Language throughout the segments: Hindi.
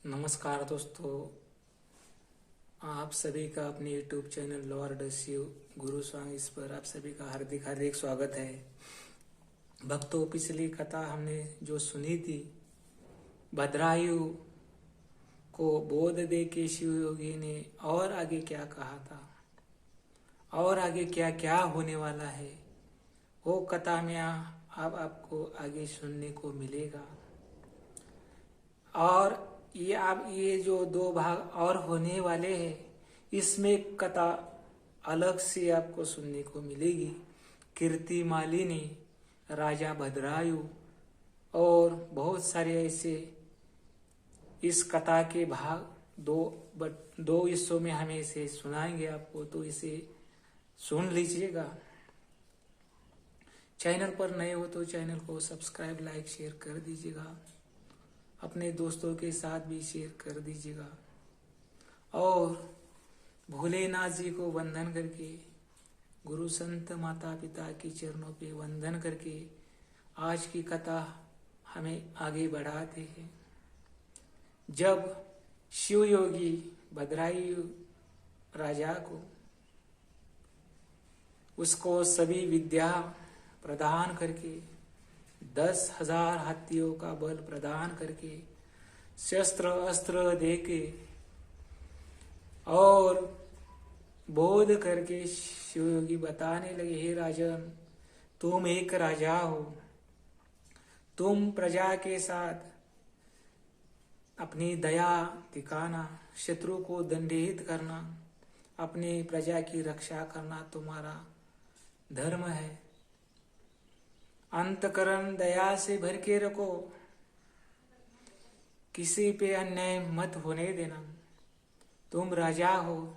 नमस्कार दोस्तों, आप सभी का अपने YouTube चैनल लॉर्ड शिव गुरु स्वामी इस पर आप सभी का हार्दिक हार्दिक स्वागत है। भक्तों, पिछली कथा हमने जो सुनी थी, भद्रायु को बोध दे के शिव योगी ने और आगे क्या कहा था और आगे क्या क्या होने वाला है, वो कथा में अब आपको आगे सुनने को मिलेगा। और ये जो दो भाग और होने वाले हैं, इसमें कथा अलग से आपको सुनने को मिलेगी। कीर्ति मालिनी, राजा भद्रायु और बहुत सारे ऐसे इस कथा के भाग दो हिस्सों में हमें इसे सुनाएंगे आपको, तो इसे सुन लीजिएगा। चैनल पर नए हो तो चैनल को सब्सक्राइब, लाइक, शेयर कर दीजिएगा। अपने दोस्तों के साथ भी शेयर कर दीजिएगा और भोलेनाथ जी को वंदन करके, गुरु संत माता पिता के चरणों पे वंदन करके आज की कथा हमें आगे बढ़ाते हैं। जब शिव योगी भद्रायु राजा को उसको सभी विद्या प्रदान करके 10,000 हाथियों का बल प्रदान करके शस्त्र अस्त्र देके और बोध करके शिवयोगी बताने लगे, हे राजन, तुम एक राजा हो, तुम प्रजा के साथ अपनी दया दिखाना, शत्रु को दंडित करना, अपनी प्रजा की रक्षा करना तुम्हारा धर्म है। अंतकरण दया से भर के रखो, किसी पे अन्याय मत होने देना। तुम राजा हो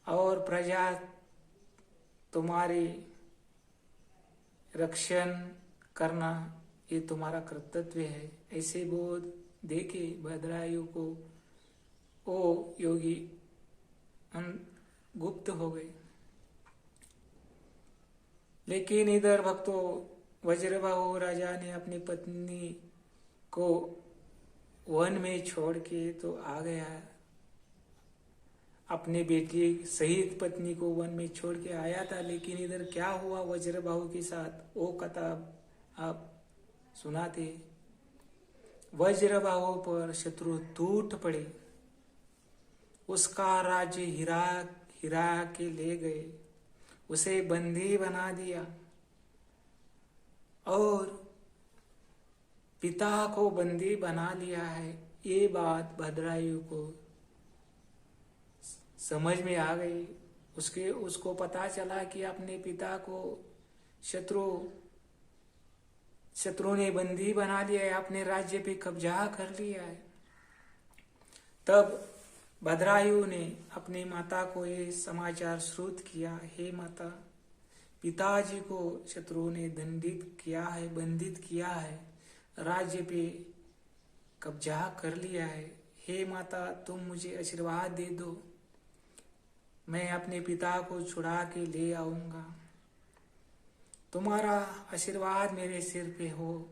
और प्रजा तुम्हारी रक्षण करना ये तुम्हारा कर्तव्य है। ऐसे बोध देके भद्रायु को ओ योगी गुप्त हो गए। लेकिन इधर भक्तों, वज्रबाहु राजा ने अपनी पत्नी को वन में छोड़ के तो आ गया, अपने बेटी सहित पत्नी को वन में छोड़ के आया था। लेकिन इधर क्या हुआ वज्रबाहु के साथ, वो कथा आप सुनाते। वज्रबाहु पर शत्रु टूट पड़े, उसका राज्य हिरा के ले गए, उसे बंदी बना दिया और पिता को बंदी बना लिया है। ये बात भद्रायु को समझ में आ गई। उसको पता चला कि अपने पिता को शत्रु ने बंदी बना लिया है, अपने राज्य पे कब्जा कर लिया है। तब भद्रायु ने अपनी माता को ये समाचार श्रुत किया, हे माता, पिताजी को शत्रु ने दंडित किया है, बंदित किया है, राज्य पे कब्जा कर लिया है। हे माता, तुम मुझे आशीर्वाद दे दो, मैं अपने पिता को छुड़ा के ले आऊंगा। तुम्हारा आशीर्वाद मेरे सिर पे हो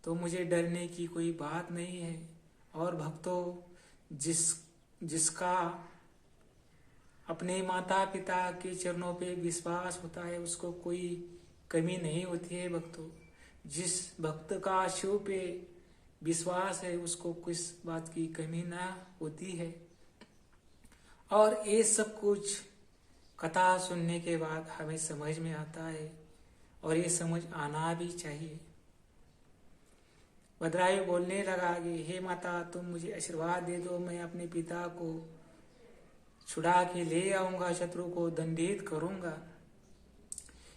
तो मुझे डरने की कोई बात नहीं है। और भक्तों, जिसका अपने माता पिता के चरणों पे विश्वास होता है, उसको कोई कमी नहीं होती है। भक्तों, जिस भक्त का शिव पे विश्वास है, उसको किस बात की कमी ना होती है। और ये सब कुछ कथा सुनने के बाद हमें समझ में आता है और ये समझ आना भी चाहिए। भद्रायु बोलने लगा कि हे माता, तुम मुझे आशीर्वाद दे दो, मैं अपने पिता को छुड़ा के ले आऊंगा, शत्रु को दंडित करूंगा।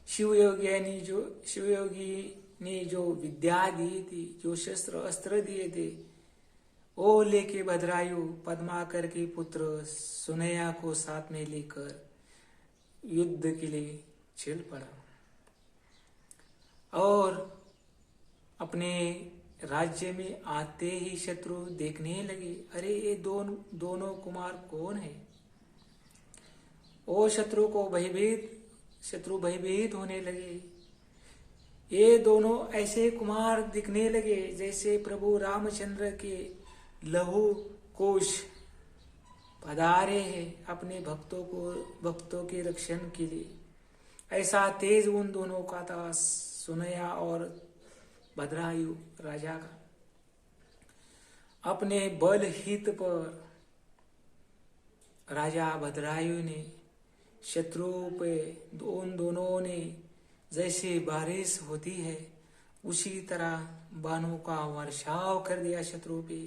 शिवयोगी ने जो विद्या दी थी, जो शस्त्र अस्त्र दिए थे, वो लेके भद्रायु पद्माकर के पुत्र सुनैया को साथ में लेकर युद्ध के लिए चल पड़ा और अपने राज्य में आते ही शत्रु देखने लगे, अरे ये दोनों कुमार कौन है। वो शत्रु भयभीत होने लगे। ये दोनों ऐसे कुमार दिखने लगे जैसे प्रभु रामचंद्र के लहू कुश पधारे हैं अपने भक्तों के रक्षण के लिए। ऐसा तेज उन दोनों का था, सुनैया और भद्रायु राजा का। अपने बल हित पर राजा भद्रायु ने शत्रुओं पे उन दोनों ने जैसे बारिश होती है उसी तरह बाणों का वर्षाव कर दिया शत्रु पे।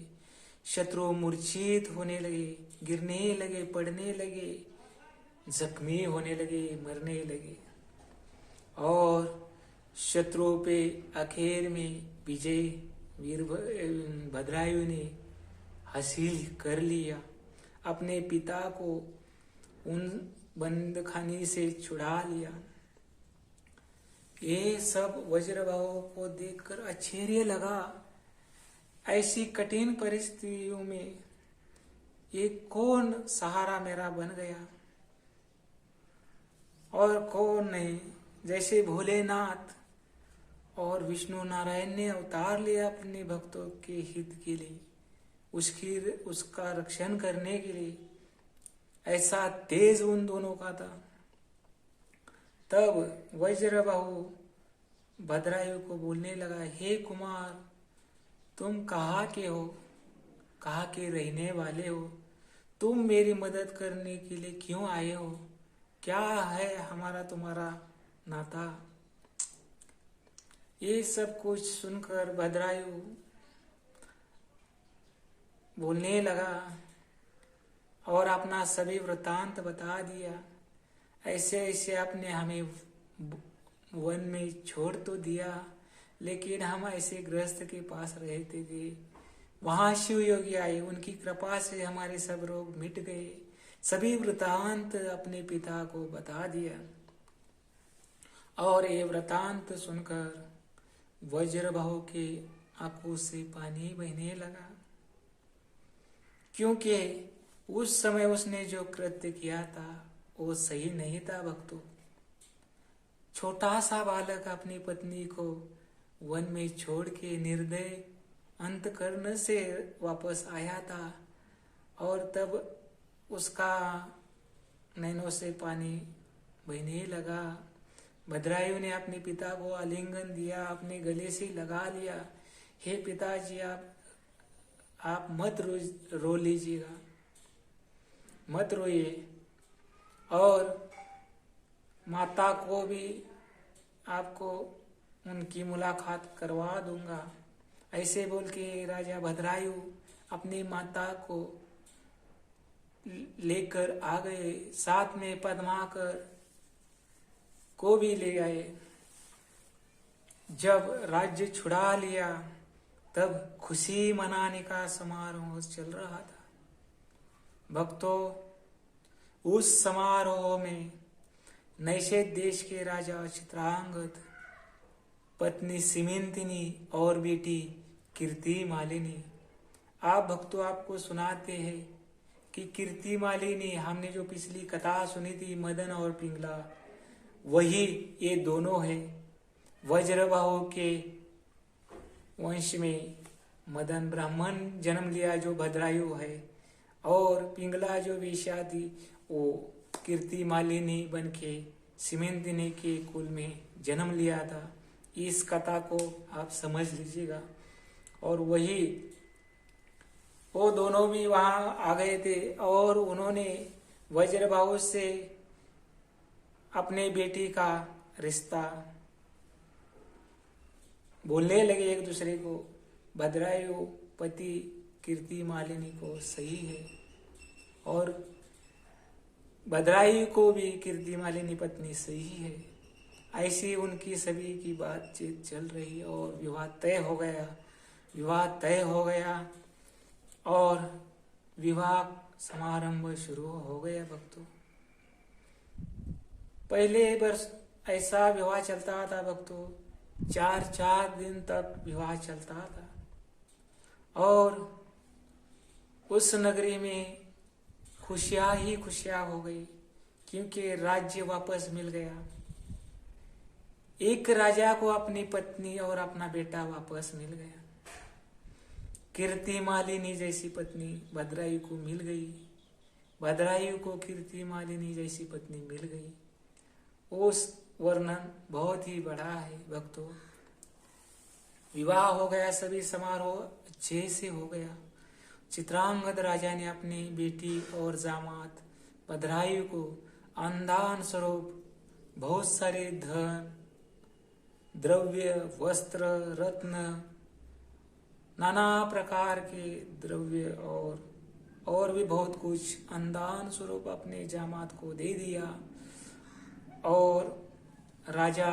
शत्रु मूर्छित होने लगे, गिरने लगे, पड़ने लगे, जख्मी होने लगे, मरने लगे और शत्रुओं पे आखिर में विजय वीर भद्रायु ने हासिल कर लिया। अपने पिता को उन बंदखाने से छुड़ा लिया। ये सब वज्रभाव को देखकर आश्चर्य लगा। ऐसी कठिन परिस्थितियों में ये कौन सहारा मेरा बन गया और कौन नहीं। जैसे भोलेनाथ और विष्णु नारायण ने अवतार लिया अपने भक्तों के हित के लिए, उसका रक्षण करने के लिए, ऐसा तेज उन दोनों का था। तब वज्रबाहु भद्रायु को बोलने लगा, हे कुमार, तुम कहाँ के हो, कहाँ के रहने वाले हो, तुम मेरी मदद करने के लिए क्यों आए हो, क्या है हमारा तुम्हारा नाता। ये सब कुछ सुनकर भद्रायु बोलने लगा और अपना सभी वृत्तांत बता दिया। ऐसे ऐसे आपने हमें वन में छोड़ तो दिया, लेकिन हम ऐसे गृहस्थ के पास रहते थे, वहां शिव योगी आए, उनकी कृपा से हमारे सब रोग मिट गए। सभी वृत्तांत अपने पिता को बता दिया और ये वृत्तांत सुनकर वज्रबाहु के आंखों से पानी बहने लगा, क्योंकि उस समय उसने जो कृत्य किया था वो सही नहीं था। भक्तों, छोटा सा बालक अपनी पत्नी को वन में छोड़ के निर्दय अंतकरण से वापस आया था और तब उसका नैनों से पानी बहने लगा। भद्रायु ने अपने पिता को आलिंगन दिया, अपने गले से लगा लिया। हे पिताजी, आप मत रो लीजिएगा, मत रोइए, और माता को भी आपको उनकी मुलाकात करवा दूंगा। ऐसे बोल के राजा भद्रायु अपनी माता को लेकर आ गए, साथ में पद्माकर को भी ले आए। जब राज्य छुड़ा लिया तब खुशी मनाने का समारोह चल रहा था। भक्तों, उस समारोह में नैषेध देश के राजा चित्रांगद, पत्नी सिमिंतिनी और बेटी कीर्ति मालिनी। आप भक्तों, आपको सुनाते हैं कि कीर्ति मालिनी, हमने जो पिछली कथा सुनी थी मदन और पिंगला, वही ये दोनों है। वज्रबाहु के वंश में मदन ब्राह्मण जन्म लिया जो भद्रायु है, और पिंगला जो वेश्या थी वो कीर्ति मालिनी बन के सिमिंतिनी के कुल में जन्म लिया था। इस कथा को आप समझ लीजिएगा। और वही वो दोनों भी वहां आ गए थे और उन्होंने वज्रबाहु से अपने बेटी का रिश्ता बोलने लगे एक दूसरे को। भद्रायु पति कीर्ति मालिनी को सही है और भद्रायु को भी कीर्ति मालिनी पत्नी सही है। ऐसी उनकी सभी की बातचीत चल रही और विवाह तय हो गया और विवाह समारंभ शुरू हो गया। भक्तों, पहले वर्ष ऐसा विवाह चलता था भक्तों, 4 दिन तक विवाह चलता था और उस नगरी में खुशियां ही खुशियां हो गई, क्योंकि राज्य वापस मिल गया। एक राजा को अपनी पत्नी और अपना बेटा वापस मिल गया। कीर्ति मालिनी जैसी पत्नी भद्रायु को मिल गई। भद्रायु को कीर्ति मालिनी जैसी पत्नी मिल गई। उस वर्णन बहुत ही बड़ा है भक्तों। विवाह हो गया, सभी समारोह अच्छे से हो गया। चित्रांगद राजा ने अपनी बेटी और जामात भद्रायु को अनुदान स्वरूप बहुत सारे धन, द्रव्य, वस्त्र, रत्न, नाना प्रकार के द्रव्य और भी बहुत कुछ अनुदान स्वरूप अपने जामात को दे दिया। और राजा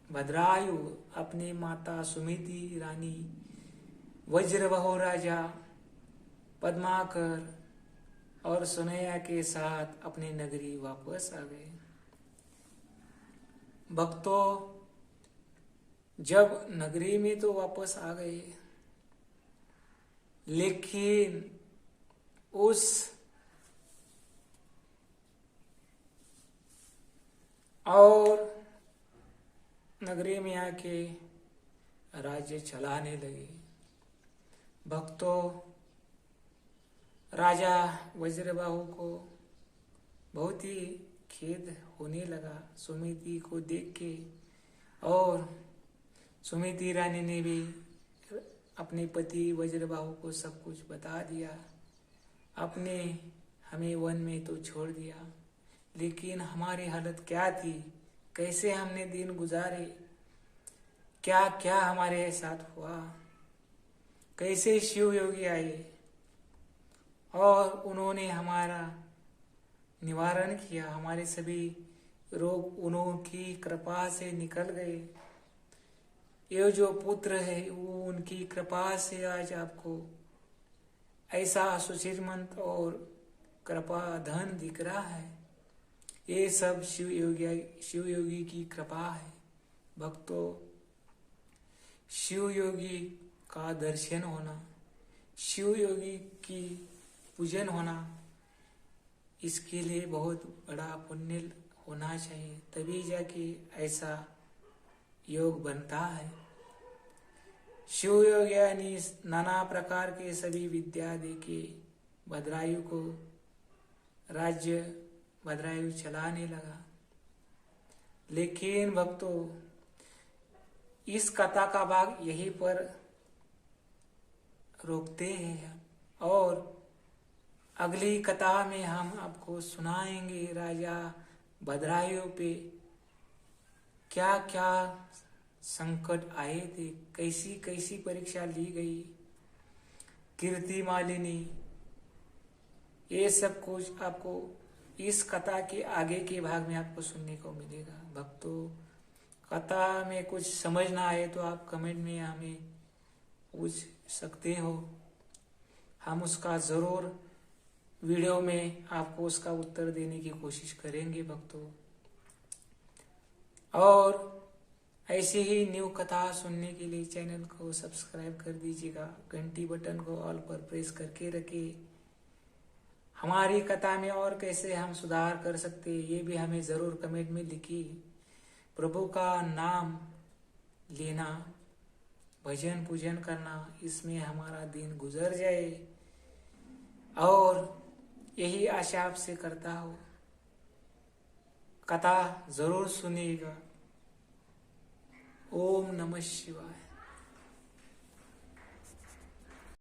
भद्रायु अपनी माता सुमिति रानी, वज्रबाहु राजा पद्माकर और सुनैया के साथ अपनी नगरी वापस आ गए। भक्तों, जब नगरी में तो वापस आ गए, लेकिन उस और नगरी में आके राज्य चलाने लगे। भक्तों, राजा वज्रबाहु को बहुत ही खेद होने लगा सुमिति को देख के, और सुमिति रानी ने भी अपने पति वज्रबाहु को सब कुछ बता दिया। अपने हमें वन में तो छोड़ दिया, लेकिन हमारी हालत क्या थी, कैसे हमने दिन गुजारे, क्या क्या हमारे साथ हुआ, कैसे शिव योगी आए और उन्होंने हमारा निवारण किया, हमारे सभी रोग उनकी कृपा से निकल गए। ये जो पुत्र है वो उनकी कृपा से आज आपको ऐसा सुचिरमंत और कृपा धन दिख रहा है। ये सब शिव योगी की कृपा है। भक्तों, शिव योगी का दर्शन होना, शिव योगी की पूजन होना, इसके लिए बहुत बड़ा पुण्य होना चाहिए, तभी जाके ऐसा योग बनता है। शिव योग यानी नाना प्रकार के सभी विद्या देके भद्रायु को राज्य भद्रायु चलाने लगा। लेकिन भक्तों, इस कथा का भाग यहीं पर रोकते हैं और अगली कथा में हम आपको सुनाएंगे राजा भद्रायु पे क्या क्या संकट आए थे, कैसी कैसी परीक्षा ली गई, कीर्ति मालिनी, ये सब कुछ आपको इस कथा के आगे के भाग में आपको सुनने को मिलेगा। भक्तों, कथा में कुछ समझ ना आए तो आप कमेंट में हमें पूछ सकते हो, हम उसका जरूर वीडियो में आपको उसका उत्तर देने की कोशिश करेंगे भक्तों। और ऐसे ही न्यू कथा सुनने के लिए चैनल को सब्सक्राइब कर दीजिएगा, घंटी बटन को ऑल पर प्रेस करके रखिए। हमारी कथा में और कैसे हम सुधार कर सकते हैं ये भी हमें जरूर कमेंट में लिखिए। प्रभु का नाम लेना, भजन पूजन करना, इसमें हमारा दिन गुजर जाए और यही आशा आपसे करता हूँ। कथा जरूर सुनिएगा। ओम नमः शिवाय।